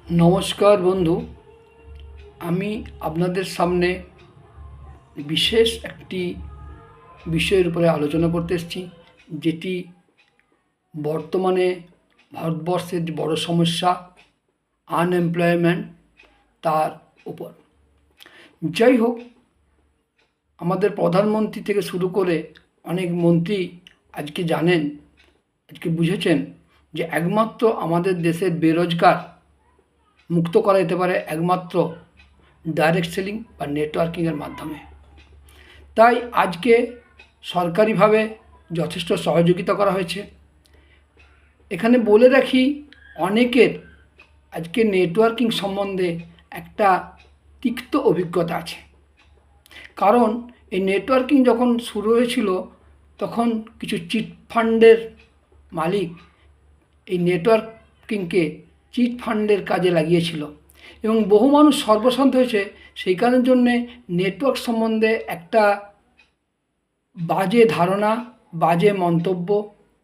নমস্কার বন্ধু, আমি আপনাদের সামনে বিশেষ একটি বিষয়ের উপরে আলোচনা করতে এসেছি, যেটি বর্তমানে ভারতবর্ষের যে বড় সমস্যা আনএমপ্লয়মেন্ট তার উপর। যাই হোক, আমাদের প্রধানমন্ত্রী থেকে শুরু করে অনেক মন্ত্রী আজকে জানেন, আজকে বুঝেছেন যে একমাত্র আমাদের দেশের বেরোজগার মুক্ত করা যেতে পারে একমাত্র ডাইরেক্ট সেলিং বা নেটওয়ার্কিংয়ের মাধ্যমে। তাই আজকে সরকারিভাবে যথেষ্ট সহযোগিতা করা হয়েছে। এখানে বলে রাখি, অনেকের আজকে নেটওয়ার্কিং সম্বন্ধে একটা তিক্ত অভিজ্ঞতা আছে। কারণ এই নেটওয়ার্কিং যখন শুরু হয়েছিল তখন কিছু চিট ফান্ডের মালিক এই নেটওয়ার্কিংকে চিট ফান্ডের কাজে লাগিয়েছিল এবং বহু মানুষ সর্বশান্ত হয়েছে। সেই কারণের জন্যে নেটওয়ার্ক সম্বন্ধে একটা বাজে ধারণা, বাজে মন্তব্য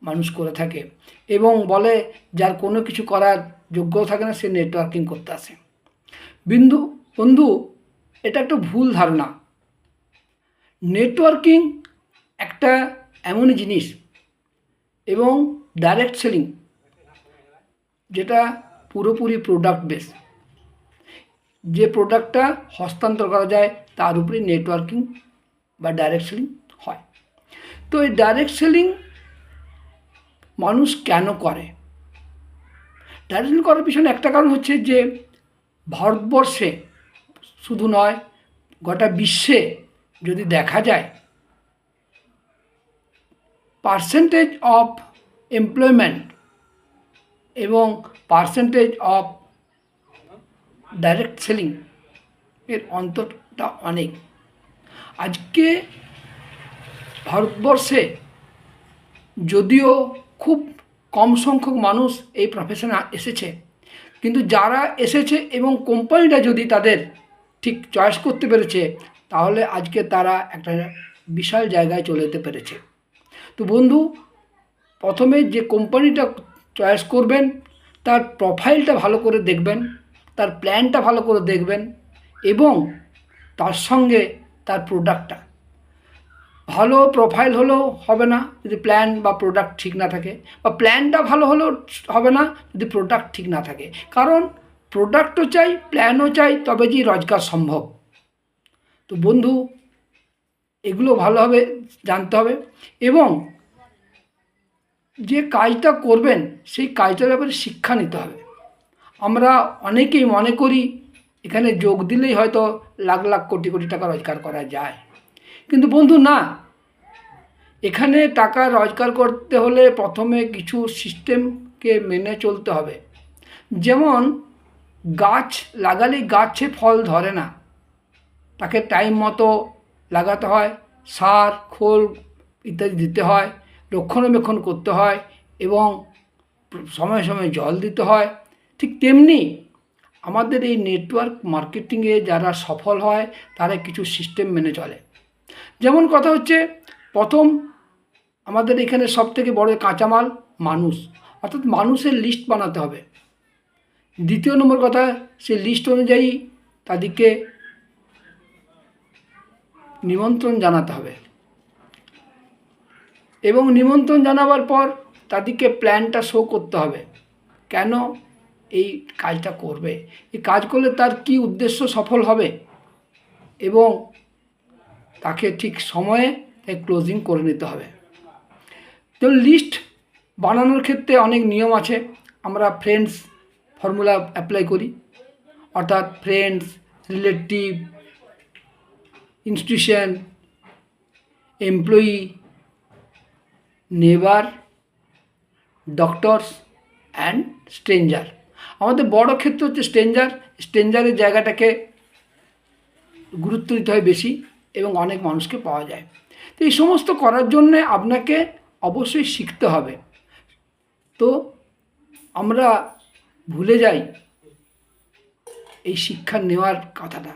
মানুষ করে থাকে এবং বলে যার কোনো কিছু করার যোগ্য থাকে না সে নেটওয়ার্কিং করতে আসে। বন্ধু, এটা একটা ভুল ধারণা। নেটওয়ার্কিং একটা এমন জিনিস এবং ডাইরেক্ট সেলিং যেটা পুরোপুরি প্রোডাক্ট বেস, যে প্রোডাক্টটা হস্তান্তর করা যায় তার উপরে নেটওয়ার্কিং বা ডাইরেক্ট সেলিং হয়। তো এই ডাইরেক্ট সেলিং মানুষ কেন করে? ডাইরেক্ট সেলিং করার পিছনে একটা কারণ হচ্ছে যে ভারতবর্ষে শুধু নয়, গোটা বিশ্বে যদি দেখা যায়, পার্সেন্টেজ অফ এমপ্লয়মেন্ট এবং পার্সেন্টেজ অফ ডাইরেক্ট সেলিং এর অন্তরটা অনেক। আজকে ভারতবর্ষে যদিও খুব কম সংখ্যক মানুষ এই প্রফেশনে এসেছে, কিন্তু যারা এসেছে এবং কোম্পানিটা যদি তাদের ঠিক চয়েস করতে পেরেছে, তাহলে আজকে তারা একটা বিশাল জায়গায় চলে যেতে পেরেছে। তো বন্ধু, প্রথমে যে কোম্পানিটা চয়েস করবেন তার প্রোফাইলটা ভালো করে দেখবেন, তার প্ল্যানটা ভালো করে দেখবেন এবং তার সঙ্গে তার প্রোডাক্টটা। ভালো প্রোফাইল হলেও হবে না যদি প্ল্যান বা প্রোডাক্ট ঠিক না থাকে, বা প্ল্যানটা ভালো হলেও হবে না যদি প্রোডাক্ট ঠিক না থাকে। কারণ প্রোডাক্টও চাই, প্ল্যানও চাই, তবে যে রোজগার সম্ভব। তো বন্ধু, এগুলো ভালোভাবে জানতে হবে এবং যে কাজটা করবেন সেই কাজটার ব্যাপারে শিক্ষা নিতে হবে। আমরা অনেকেই মনে করি এখানে যোগ দিলেই হয়তো লাখ লাখ কোটি কোটি টাকা রোজগার করা যায়, কিন্তু বন্ধু না, এখানে টাকা রোজগার করতে হলে প্রথমে কিছু সিস্টেমকে মেনে চলতে হবে। যেমন গাছ লাগালেই গাছে ফল ধরে না, তাকে টাইম মতো লাগাতে হয়, সার খোল ইত্যাদি দিতে হয়, রক্ষণাবেক্ষণ করতে হয় এবং সময়ে সময়ে জল দিতে হয়। ঠিক তেমনি আমাদের এই নেটওয়ার্ক মার্কেটিংয়ে যারা সফল হয় তারা কিছু সিস্টেম মেনে চলে। যেমন কথা হচ্ছে, প্রথম আমাদের এখানে সবথেকে বড় কাঁচামাল মানুষ, অর্থাৎ মানুষের লিস্ট বানাতে হবে। দ্বিতীয় নম্বর কথা, সেই লিস্ট অনুযায়ী তাদেরকে নিমন্ত্রণ জানাতে হবে এবং নিমন্ত্রণ জানাবার পর তাদেরকে প্ল্যানটা শো করতে হবে, কেন এই কাজটা করবে, এই কাজ করলে তার কি উদ্দেশ্য সফল হবে এবং তাকে ঠিক সময়ে ক্লোজিং করে নিতে হবে। তো লিস্ট বানানোর ক্ষেত্রে অনেক নিয়ম আছে। আমরা ফ্রেন্ডস ফর্মুলা অ্যাপ্লাই করি, অর্থাৎ ফ্রেন্ডস, রিলেটিভ, ইনস্টিটিউশন, এমপ্লয়ি, নেবার, ডক্টরস অ্যান্ড স্ট্রেঞ্জার। আমাদের বড় ক্ষেত্র হচ্ছে স্ট্রেঞ্জারের জায়গাটাকে গুরুত্ব দিতে হয় বেশি এবং অনেক মানুষকে পাওয়া যায়। তো এই সমস্ত করার জন্যে আপনাকে অবশ্যই শিখতে হবে। তো আমরা ভুলে যাই এই শিক্ষা নেওয়ার কথাটা,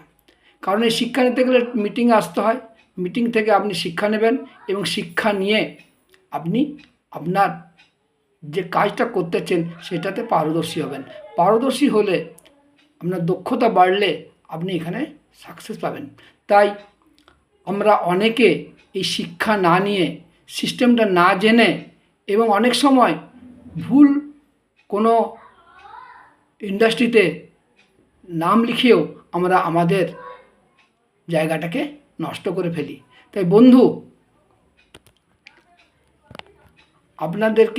কারণ এই শিক্ষা নিতে গেলে মিটিংয়ে আসতে হয়, মিটিং থেকে আপনি শিক্ষা নেবেন এবং শিক্ষা নিয়ে আপনি আপনার যে কাজটা করতেছেন সেটাতে পারদর্শী হবেন। পারদর্শী হলে আপনার দক্ষতা বাড়লে আপনি এখানে সাকসেস পাবেন। তাই আমরা অনেকে এই শিক্ষা না নিয়ে, সিস্টেমটা না জেনে এবং অনেক সময় ভুল কোনো ইন্ডাস্ট্রিতে নাম লিখিয়েও আমরা আমাদের জায়গাটাকে নষ্ট করে ফেলি। তাই বন্ধু, আপনাদেরকে